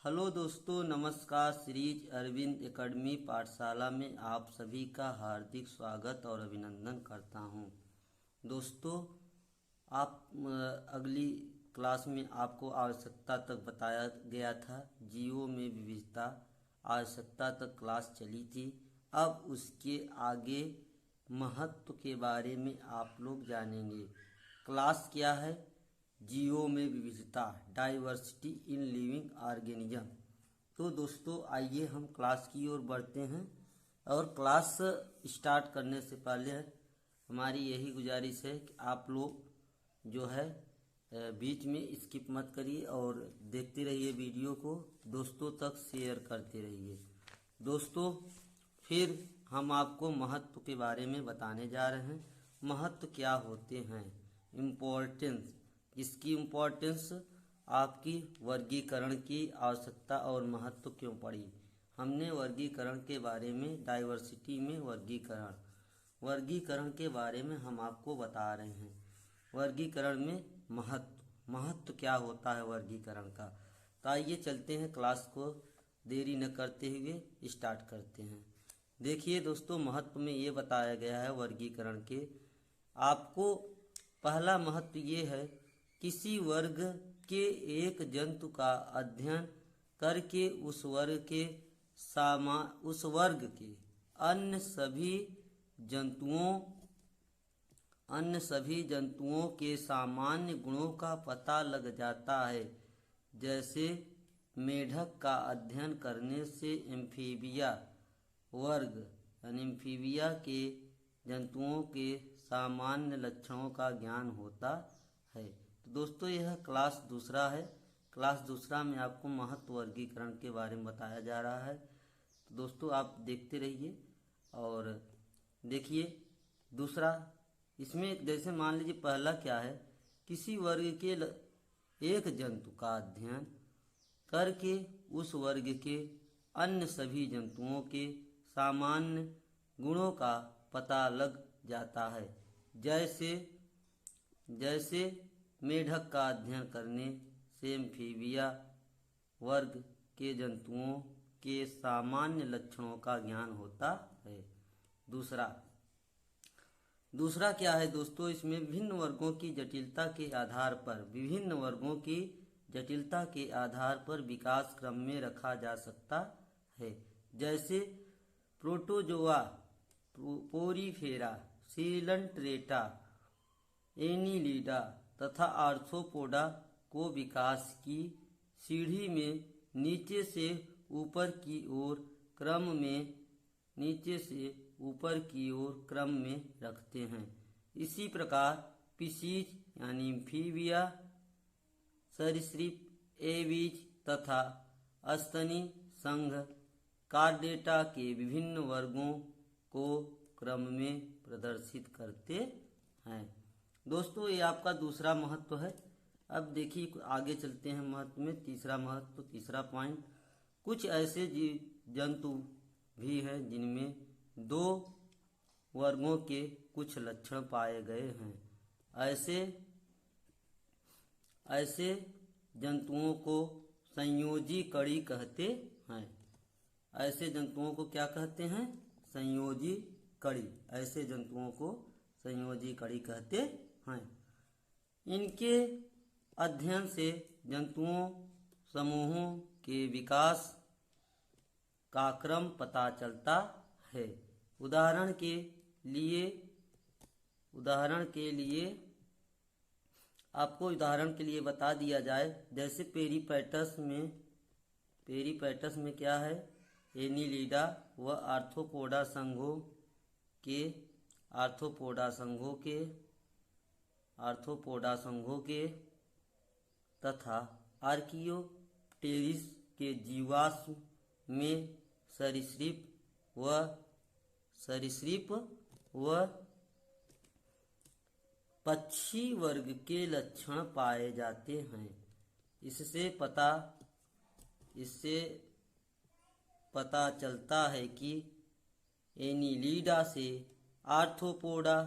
Hello दोस्तों, नमस्कार। श्रीज Arvind academy पाठशाला में आप सभी का हार्दिक स्वागत और अभिनंदन करता हूं। दोस्तों, आप अगली क्लास में आपको आवश्यकता तक बताया गया था। जियो में विविधता आवश्यकता तक क्लास चली थी। अब उसके आगे महत्व के बारे में आप लोग जानेंगे। क्लास क्या है? जियो में विविधता, डाइवर्सिटी इन लिविंग ऑर्गेनिज्म। तो दोस्तों, आइए हम क्लास की ओर बढ़ते हैं। और क्लास स्टार्ट करने से पहले हमारी यही गुजारिश है कि आप लोग जो है बीच में स्किप मत करिए और देखते रहिए वीडियो को, दोस्तों तक शेयर करते रहिए। दोस्तों, फिर हम आपको महत्व के बारे में बताने जा रहे हैं। महत्व क्या होते हैं? इम्पोर्टेंस। इसकी इम्पोर्टेंस आपकी वर्गीकरण की आवश्यकता और महत्व क्यों पड़ी। हमने वर्गीकरण के बारे में, डाइवर्सिटी में वर्गीकरण के बारे में हम आपको बता रहे हैं। वर्गीकरण में महत्व क्या होता है वर्गीकरण का। तो आइए चलते हैं, क्लास को देरी न करते हुए स्टार्ट करते हैं। देखिए दोस्तों, महत्व में ये बताया गया है वर्गीकरण के। आपको पहला महत्व ये है, किसी वर्ग के एक जंतु का अध्ययन करके उस वर्ग के अन्य सभी जंतुओं के सामान्य गुणों का पता लग जाता है। जैसे मेढक का अध्ययन करने से एम्फीबिया वर्ग यानी एम्फीबिया के जंतुओं के सामान्य लक्षणों का ज्ञान होता है। तो दोस्तों, यह क्लास दूसरा है। क्लास दूसरा में आपको महत्व वर्गीकरण के बारे में बताया जा रहा है। तो दोस्तों, आप देखते रहिए और देखिए दूसरा। इसमें जैसे मान लीजिए पहला क्या है, किसी वर्ग के एक जंतु का अध्ययन करके उस वर्ग के अन्य सभी जंतुओं के सामान्य गुणों का पता लग जाता है। जैसे मेढक का अध्ययन करने से एम्फीबिया वर्ग के जंतुओं के सामान्य लक्षणों का ज्ञान होता है। दूसरा क्या है दोस्तों, इसमें विभिन्न वर्गों की जटिलता के आधार पर विकास क्रम में रखा जा सकता है। जैसे प्रोटोजोआ, पोरीफेरा, सीलंट्रेटा, एनीलिडा तथा आर्थ्रोपोडा को विकास की सीढ़ी में नीचे से ऊपर की ओर क्रम में रखते हैं। इसी प्रकार पिसीज यानी एम्फीबिया, सरीसृप, एवीज तथा स्तनी संघ कार्डेटा के विभिन्न वर्गों को क्रम में प्रदर्शित करते हैं। दोस्तों, ये आपका दूसरा महत्व है। अब देखिए आगे चलते हैं महत्व में। तीसरा पॉइंट, कुछ ऐसे जंतु भी हैं जिनमें दो वर्गों के कुछ लक्षण पाए गए हैं। ऐसे जंतुओं को संयोजी कड़ी कहते हैं। ऐसे जंतुओं को क्या कहते हैं? संयोजी कड़ी। ऐसे जंतुओं को संयोजी कड़ी कहते हैं। इनके अध्ययन से जंतुओं समूहों के विकास का क्रम पता चलता है। उदाहरण के लिए बता दिया जाए, जैसे पेरीपैटस में क्या है, एनीलिडा व आर्थ्रोपोडा संघों के तथा आर्कियोप्टेरिस के जीवाश्म में सरीसृप व पक्षी वर्ग के लक्षण पाए जाते हैं। इससे पता चलता है कि एनीलिडा से आर्थ्रोपोडा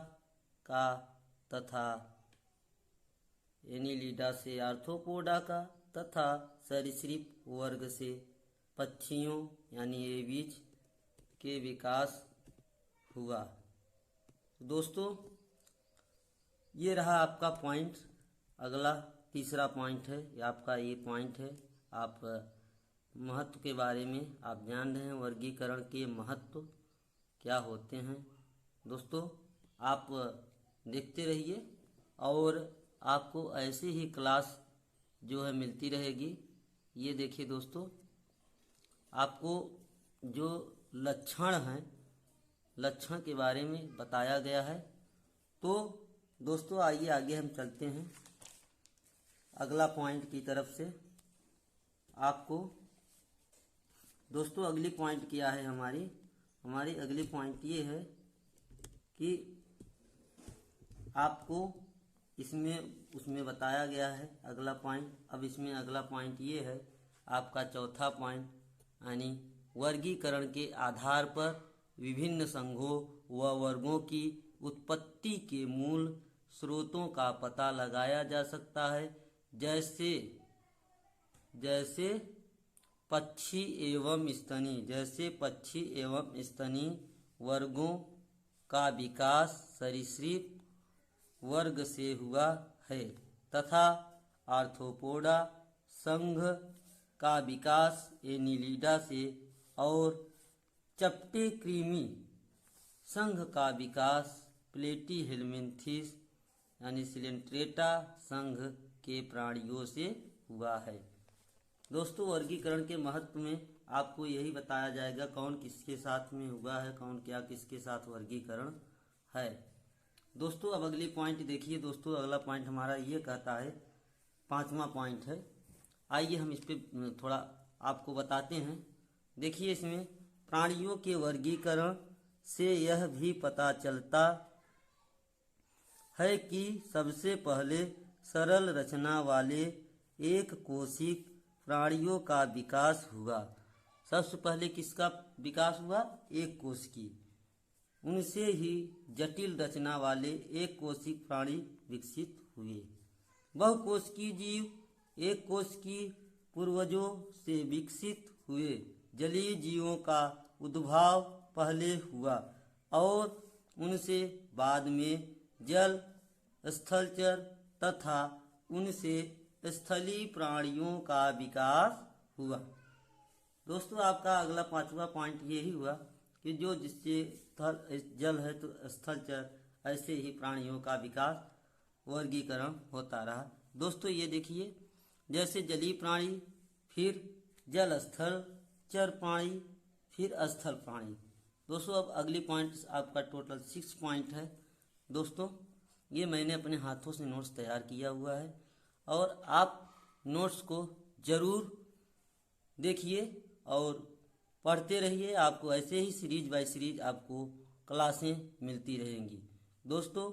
का तथा सरीसृप वर्ग से पक्षियों यानी एविज के विकास हुआ। दोस्तों ये रहा आपका पॉइंट। अगला तीसरा पॉइंट है, ये आपका ये पॉइंट है। आप महत्व के बारे में आप जान रहे हैं, वर्गीकरण के महत्व क्या होते हैं। दोस्तों आप देखते रहिए और आपको ऐसे ही क्लास जो है मिलती रहेगी। ये देखिए दोस्तों, आपको जो लक्षण हैं, लक्षण के बारे में बताया गया है। तो दोस्तों आइए आगे हम चलते हैं अगला पॉइंट की तरफ से। आपको दोस्तों अगली पॉइंट क्या है, हमारी अगली पॉइंट ये है कि आपको उसमें बताया गया है अगला पॉइंट। अब इसमें अगला पॉइंट ये है आपका चौथा पॉइंट, यानी वर्गीकरण के आधार पर विभिन्न संघों व वर्गों की उत्पत्ति के मूल स्रोतों का पता लगाया जा सकता है, जैसे पक्षी एवं स्तनी वर्गों का विकास सरीसृप वर्ग से हुआ है तथा आर्थ्रोपोडा संघ का विकास एनिलिडा से और चपटे कृमि संघ का विकास प्लेटीहेल्मिन्थेस यानी सिलेंट्रेटा संघ के प्राणियों से हुआ है। दोस्तों वर्गीकरण के महत्व में आपको यही बताया जाएगा कौन किसके साथ में हुआ है, कौन क्या किसके साथ वर्गीकरण है। दोस्तों अब अगली पॉइंट देखिए। दोस्तों अगला पॉइंट हमारा ये कहता है, पांचवा पॉइंट है। आइए हम इस पे थोड़ा आपको बताते हैं। देखिए इसमें प्राणियों के वर्गीकरण से यह भी पता चलता है कि सबसे पहले सरल रचना वाले एक कोशिक प्राणियों का विकास हुआ। सबसे पहले किसका विकास हुआ? एक कोशिकी। उनसे ही जटिल रचना वाले एक कोशिक प्राणी विकसित हुए। बहुकोशिकीय जीव एक कोशिकीय पूर्वजों से विकसित हुए। जलीय जीवों का उद्भव पहले हुआ और उनसे बाद में जल, स्थलचर तथा उनसे स्थलीय प्राणियों का विकास हुआ। दोस्तों आपका अगला पांचवा पॉइंट यही हुआ कि जो जिससे जल है तो स्थलचर, ऐसे ही प्राणियों का विकास वर्गीकरण होता रहा। दोस्तों ये देखिए, जैसे जलीय प्राणी, फिर जल स्थल चर प्राणी, फिर स्थल प्राणी। दोस्तों अब अगली पॉइंट आपका टोटल 6 पॉइंट है। दोस्तों ये मैंने अपने हाथों से नोट्स तैयार किया हुआ है और आप नोट्स को जरूर देखिए और पढ़ते रहिए। आपको ऐसे ही सीरीज बाय सीरीज आपको क्लासें मिलती रहेंगी। दोस्तों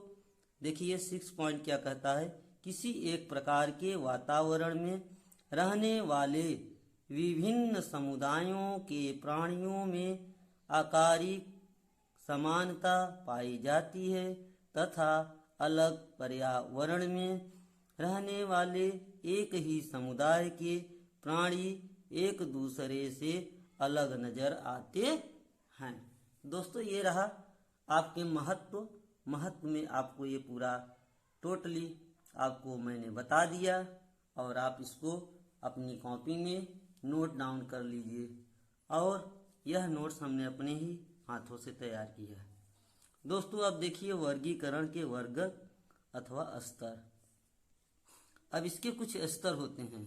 देखिए 6 पॉइंट क्या कहता है, किसी एक प्रकार के वातावरण में रहने वाले विभिन्न समुदायों के प्राणियों में आकारिक समानता पाई जाती है तथा अलग पर्यावरण में रहने वाले एक ही समुदाय के प्राणी एक दूसरे से अलग नजर आते हैं। दोस्तों ये रहा आपके महत्व में आपको ये पूरा टोटली आपको मैंने बता दिया और आप इसको अपनी कॉपी में नोट डाउन कर लीजिए। और यह नोट्स हमने अपने ही हाथों से तैयार किया है। दोस्तों अब देखिए वर्गीकरण के वर्ग अथवा स्तर। अब इसके कुछ स्तर होते हैं।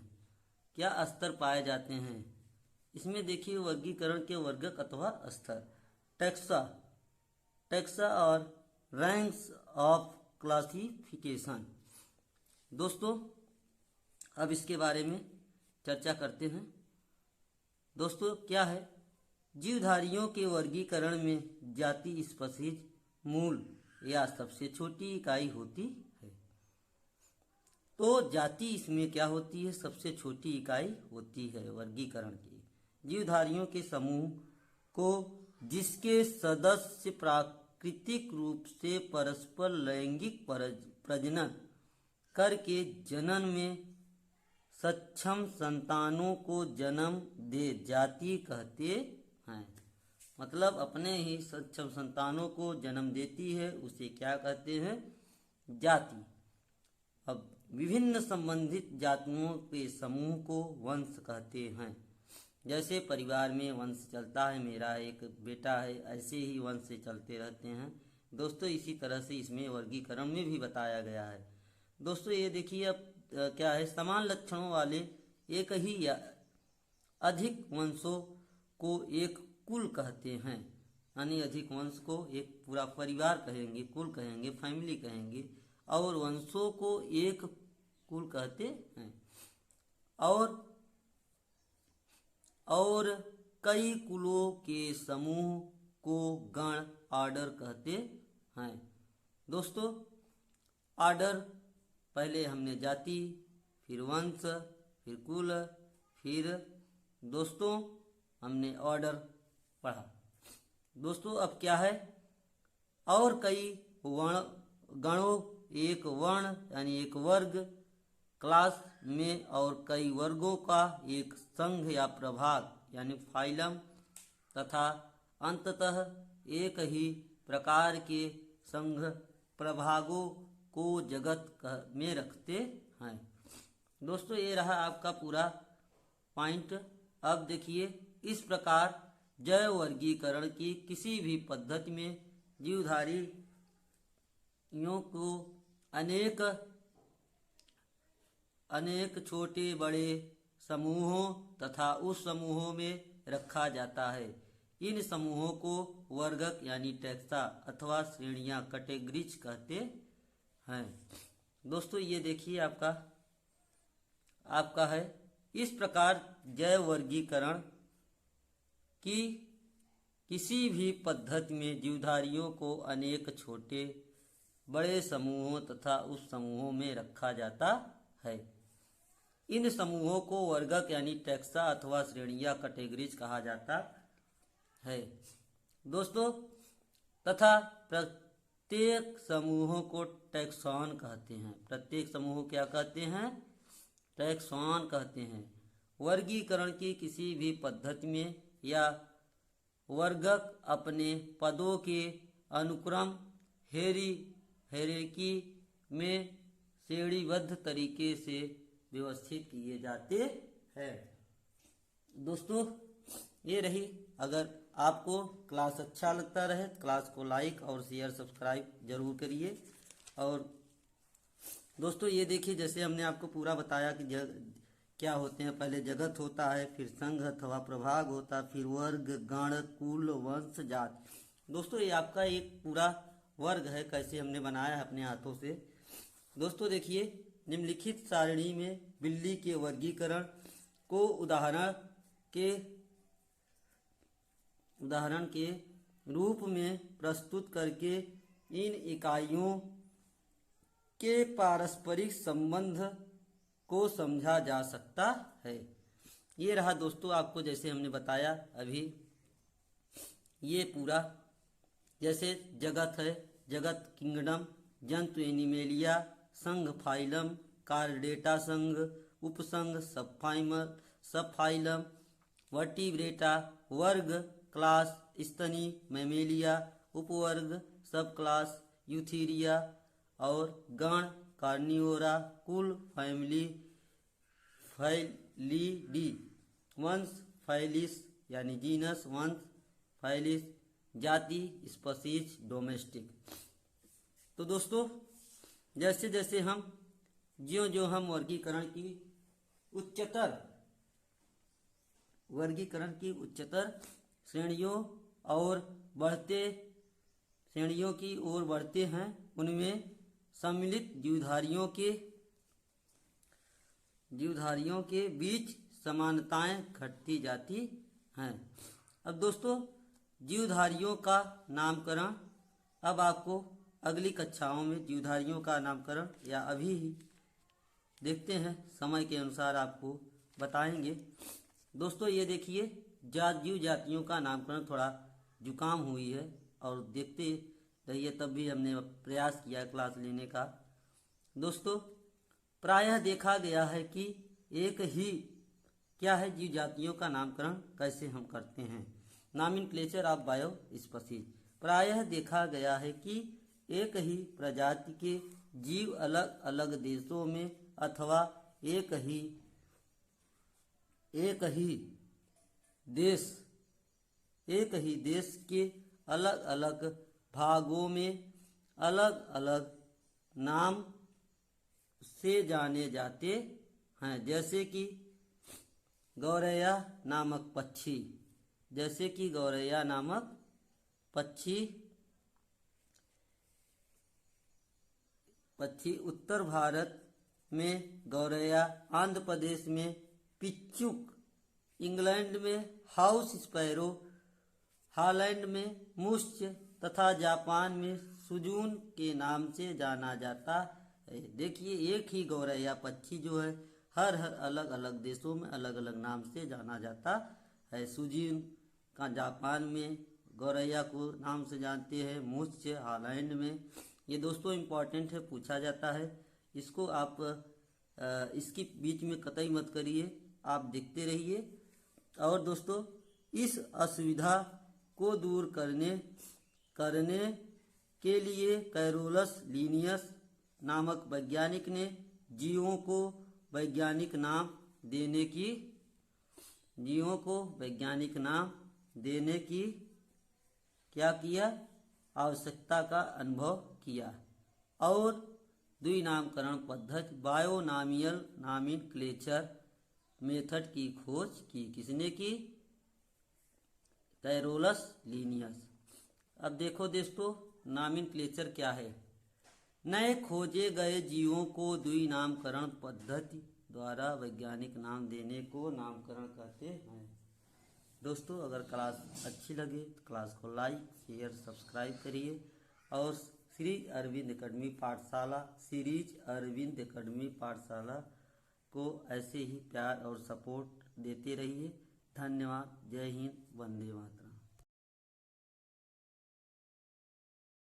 क्या स्तर पाए जाते हैं इसमें? देखिए वर्गीकरण के वर्गक अथवा स्तर, टैक्सा और रैंक्स ऑफ क्लासिफिकेशन। दोस्तों अब इसके बारे में चर्चा करते हैं। दोस्तों क्या है, जीवधारियों के वर्गीकरण में जाति स्पीशीज मूल या सबसे छोटी इकाई होती है। तो जाति इसमें क्या होती है? सबसे छोटी इकाई होती है वर्गीकरण की। जीवधारियों के समूह को जिसके सदस्य प्राकृतिक रूप से परस्पर लैंगिक प्रजनन करके जनन में सक्षम संतानों को जन्म दे जाति कहते हैं। मतलब अपने ही सक्षम संतानों को जन्म देती है उसे क्या कहते हैं? जाति। अब विभिन्न संबंधित जातियों के समूह को वंश कहते हैं। जैसे परिवार में वंश चलता है, मेरा एक बेटा है, ऐसे ही वंश चलते रहते हैं दोस्तों। इसी तरह से इसमें वर्गीकरण में भी बताया गया है दोस्तों। ये देखिए अब क्या है, समान लक्षणों वाले एक ही या अधिक वंशों को एक कुल कहते हैं। यानी अधिक वंश को एक पूरा परिवार कहेंगे, कुल कहेंगे, फैमिली कहेंगे, और वंशों को एक कुल कहते हैं। और कई कुलों के समूह को गण ऑर्डर कहते हैं दोस्तों। ऑर्डर पहले हमने जाति, फिर वंश, फिर कुल, फिर दोस्तों हमने ऑर्डर पढ़ा दोस्तों। अब क्या है, और कई गणों, एक वर्ण यानी एक वर्ग क्लास में, और कई वर्गों का एक संघ या प्रभाग यानी फाइलम, तथा अंततः एक ही प्रकार के संघ प्रभागों को जगत में रखते हैं दोस्तों। ये रहा आपका पूरा पॉइंट। अब देखिए, इस प्रकार जैव वर्गीकरण की किसी भी पद्धति में जीवधारियों को अनेक छोटे बड़े समूहों तथा उस समूहों में रखा जाता है। इन समूहों को वर्गक यानी टैक्सा अथवा श्रेणियां कैटेगरीज कहते हैं दोस्तों। ये देखिए आपका है। इस प्रकार जैव वर्गीकरण की किसी भी पद्धति में जीवधारियों को अनेक छोटे बड़े समूहों तथा उस समूहों में रखा जाता है। इन समूहों को वर्गक यानी टैक्सा अथवा श्रेणियां कैटेगरीज कहा जाता है दोस्तों। तथा प्रत्येक समूहों को टैक्सॉन कहते हैं। प्रत्येक समूह क्या कहते हैं? टैक्सॉन कहते हैं। वर्गीकरण की किसी भी पद्धति में या वर्गक अपने पदों के अनुक्रम हेरेकी में श्रेणीबद्ध तरीके से व्यवस्थित किए जाते हैं दोस्तों। ये रही। अगर आपको क्लास अच्छा लगता रहे क्लास को लाइक और शेयर सब्सक्राइब जरूर करिए। और दोस्तों ये देखिए, जैसे हमने आपको पूरा बताया कि क्या होते हैं। पहले जगत होता है, फिर संघ अथवा प्रभाग होता है, फिर वर्ग, गण, कुल, वंश, जात। दोस्तों ये आपका एक पूरा वर्ग है, कैसे हमने बनाया है अपने हाथों से। दोस्तों देखिए, निम्नलिखित सारणी में बिल्ली के वर्गीकरण को उदाहरण के रूप में प्रस्तुत करके इन इकाइयों के पारस्परिक संबंध को समझा जा सकता है। ये रहा दोस्तों, आपको जैसे हमने बताया अभी, ये पूरा जैसे जगत है, जगत किंगडम, जंतु एनिमेलिया, संघ फाइलम, कार्डेटा संघ, उपसंघ सब फाइलम, वर्टिब्रेटा, वर्ग क्लास, स्तनी मैमेलिया, उपवर्ग सब क्लास, यूथीरिया, और गण कार्निवोरा, कुल फैमिली फैलिडी, वंश फैलिस यानी जीनस, वंश फैलिस, जाति स्पीशीज डोमेस्टिक। तो दोस्तों जैसे जैसे हम जो हम वर्गीकरण की उच्चतर श्रेणियों की ओर बढ़ते हैं, उनमें सम्मिलित जीवधारियों के बीच समानताएं घटती जाती हैं। अब दोस्तों जीवधारियों का नामकरण, अब आपको अगली कक्षाओं में जीवधारियों का नामकरण या अभी ही देखते हैं, समय के अनुसार आपको बताएंगे। दोस्तों ये देखिए, जीव जातियों का नामकरण, थोड़ा जुकाम हुई है और देखते रहिए, तब भी हमने प्रयास किया क्लास लेने का। दोस्तों प्रायः देखा गया है कि एक ही क्या है जीव जातियों का नामकरण कैसे हम करते हैं। Nomenclature of bio species. प्रायः देखा गया है कि एक ही प्रजाति के जीव अलग अलग देशों में अथवा एक ही देश के अलग अलग भागों में अलग अलग नाम से जाने जाते हैं। जैसे कि गौरैया नामक पक्षी उत्तर भारत में गौरैया, आंध्र प्रदेश में पिच्चुक, इंग्लैंड में हाउस स्पैरो, हॉलैंड में मुश्च तथा जापान में सुजून के नाम से जाना जाता है। देखिए एक ही गौरैया पक्षी जो है हर अलग अलग देशों में अलग अलग नाम से जाना जाता है। सुजून का जापान में गौरैया को नाम से जानते हैं, मुश्च हॉलैंड में। ये दोस्तों इम्पॉर्टेंट है, पूछा जाता है। इसको आप इसकी बीच में कतई मत करिए, आप देखते रहिए। और दोस्तों इस असुविधा को दूर करने के लिए कैरोलस लीनियस नामक वैज्ञानिक ने जीवों को वैज्ञानिक नाम देने की क्या किया, आवश्यकता का अनुभव किया और द्विनामकरण पद्धति बायोनॉमियल नॉमेनक्लेचर मेथड की खोज की। किसने की? Carolus Linnaeus. अब देखो दोस्तों नॉमेनक्लेचर क्या है। नए खोजे गए जीवों को द्विनामकरण पद्धति द्वारा वैज्ञानिक नाम देने को नामकरण कहते हैं। दोस्तों अगर क्लास अच्छी लगे तो क्लास को लाइक शेयर सब्सक्राइब करिए और सीरीज अरविंद एकेडमी पाठशाला को ऐसे ही प्यार और सपोर्ट देते रहिए। धन्यवाद। जय हिंद, वंदे मातरम।